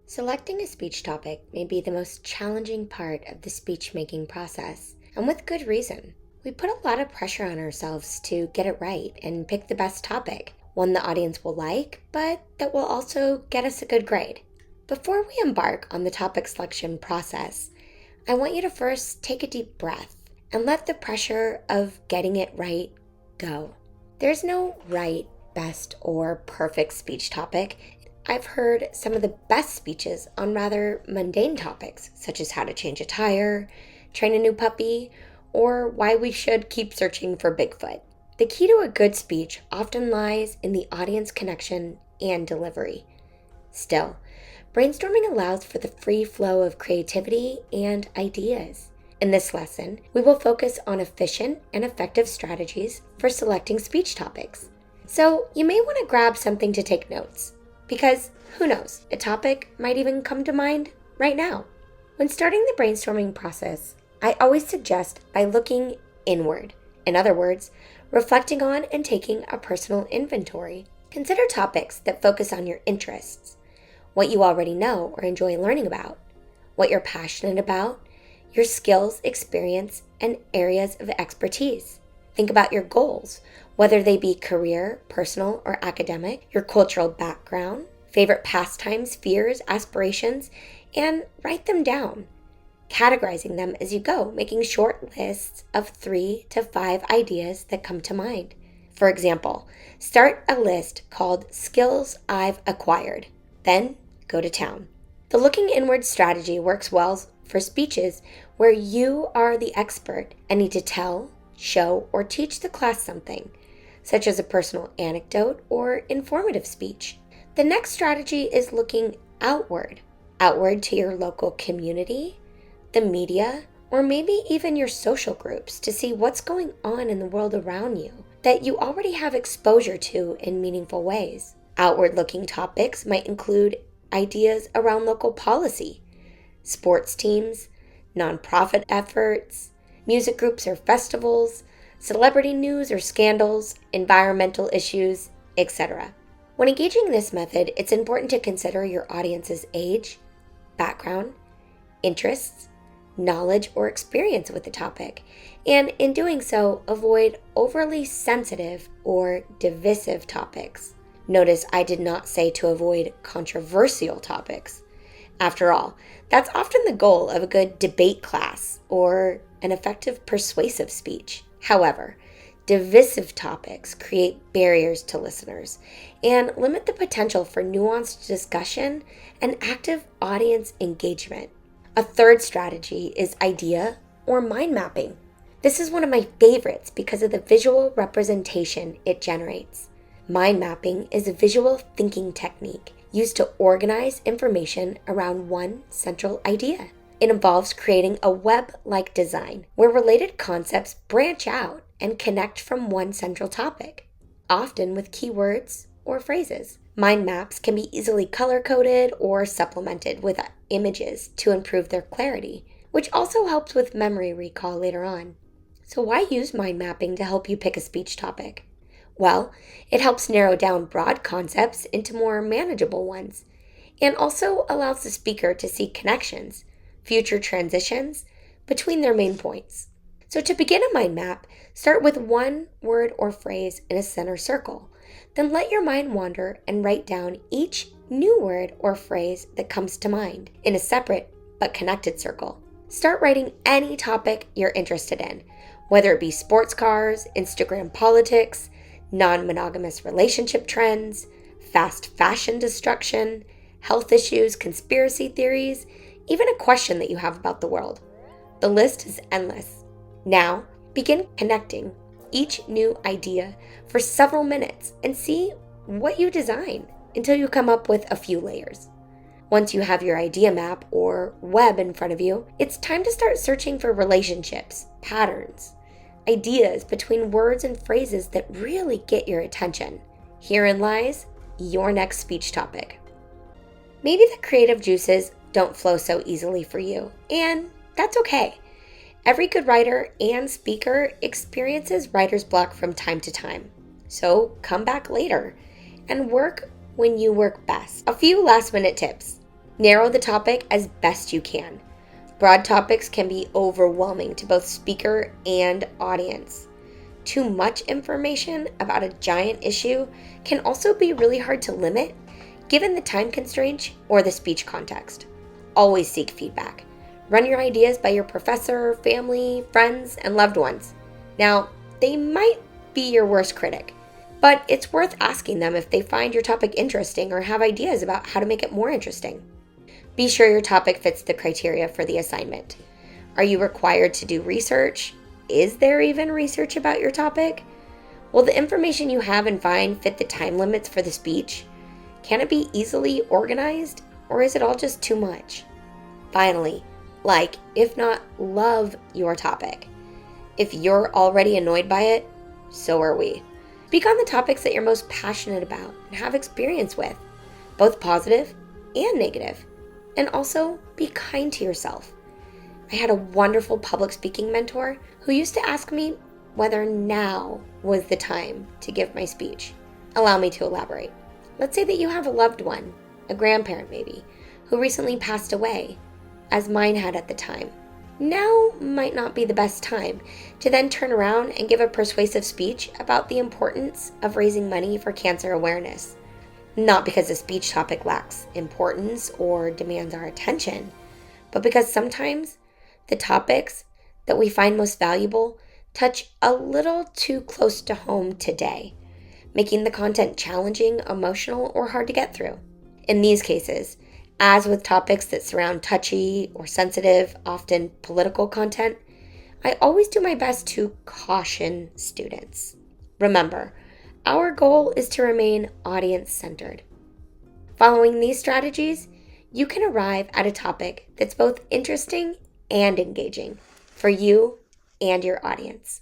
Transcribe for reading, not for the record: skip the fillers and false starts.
Selecting a speech topic may be the most challenging part of the speech making process, and with good reason. We put a lot of pressure on ourselves to get it right and pick the best topic, one the audience will like, but that will also get us a good grade. Before we embark on the topic selection process, I want you to first take a deep breath and let the pressure of getting it right go. There's no right, best, or perfect speech topic. I've heard some of the best speeches on rather mundane topics, such as how to change a tire, train a new puppy, or why we should keep searching for Bigfoot. The key to a good speech often lies in the audience connection and delivery. Still, brainstorming allows for the free flow of creativity and ideas. In this lesson, we will focus on efficient and effective strategies for selecting speech topics. So you may want to grab something to take notes, because who knows, a topic might even come to mind right now. When starting the brainstorming process, I always suggest by looking inward. In other words, reflecting on and taking a personal inventory. Consider topics that focus on your interests, what you already know or enjoy learning about, what you're passionate about, your skills, experience, and areas of expertise. Think about your goals, whether they be career, personal, or academic, your cultural background, favorite pastimes, fears, aspirations, and write them down, categorizing them as you go, making short lists of 3 to 5 ideas that come to mind. For example, start a list called Skills I've Acquired, then go to town. The looking inward strategy works well for speeches where you are the expert and need to tell, show, or teach the class something, such as a personal anecdote or informative speech. The next strategy is looking outward to your local community, the media, or maybe even your social groups to see what's going on in the world around you that you already have exposure to in meaningful ways. Outward-looking topics might include ideas around local policy, sports teams, nonprofit efforts, music groups or festivals, celebrity news or scandals, environmental issues, etc. When engaging this method, it's important to consider your audience's age, background, interests, knowledge, or experience with the topic, and in doing so, avoid overly sensitive or divisive topics. Notice I did not say to avoid controversial topics. After all, that's often the goal of a good debate class or an effective persuasive speech. However, divisive topics create barriers to listeners and limit the potential for nuanced discussion and active audience engagement. A third strategy is idea or mind mapping. This is one of my favorites because of the visual representation it generates. Mind mapping is a visual thinking technique used to organize information around one central idea. It involves creating a web-like design where related concepts branch out and connect from one central topic, often with keywords or phrases. Mind maps can be easily color-coded or supplemented with images to improve their clarity, which also helps with memory recall later on. So why use mind mapping to help you pick a speech topic? Well, it helps narrow down broad concepts into more manageable ones, and also allows the speaker to see connections, future transitions, between their main points. So to begin a mind map, start with one word or phrase in a center circle. Then let your mind wander and write down each new word or phrase that comes to mind in a separate but connected circle. Start writing any topic you're interested in, whether it be sports cars, Instagram politics, non-monogamous relationship trends, fast fashion destruction, health issues, conspiracy theories, even a question that you have about the world. The list is endless. Now, begin connecting each new idea for several minutes and see what you design until you come up with a few layers. Once you have your idea map or web in front of you, it's time to start searching for relationships, patterns, ideas between words and phrases that really get your attention. Herein lies your next speech topic. Maybe the creative juices don't flow so easily for you, and that's okay. Every good writer and speaker experiences writer's block from time to time. So come back later and work when you work best. A few last minute tips. Narrow the topic as best you can. Broad topics can be overwhelming to both speaker and audience. Too much information about a giant issue can also be really hard to limit, given the time constraint or the speech context. Always seek feedback. Run your ideas by your professor, family, friends, and loved ones. Now, they might be your worst critic, but it's worth asking them if they find your topic interesting or have ideas about how to make it more interesting. Be sure your topic fits the criteria for the assignment. Are you required to do research? Is there even research about your topic? Will the information you have and find fit the time limits for the speech? Can it be easily organized, or is it all just too much? Finally, like, if not love your topic. If you're already annoyed by it, so are we. Speak on the topics that you're most passionate about and have experience with, both positive and negative. And also, be kind to yourself. I had a wonderful public speaking mentor who used to ask me whether now was the time to give my speech. Allow me to elaborate. Let's say that you have a loved one, a grandparent maybe, who recently passed away, as mine had at the time. Now might not be the best time to then turn around and give a persuasive speech about the importance of raising money for cancer awareness. Not because the speech topic lacks importance or demands our attention, but because sometimes the topics that we find most valuable touch a little too close to home today, making the content challenging, emotional, or hard to get through. In these cases, as with topics that surround touchy or sensitive, often political content, I always do my best to caution students. Remember, our goal is to remain audience-centered. Following these strategies, you can arrive at a topic that's both interesting and engaging for you and your audience.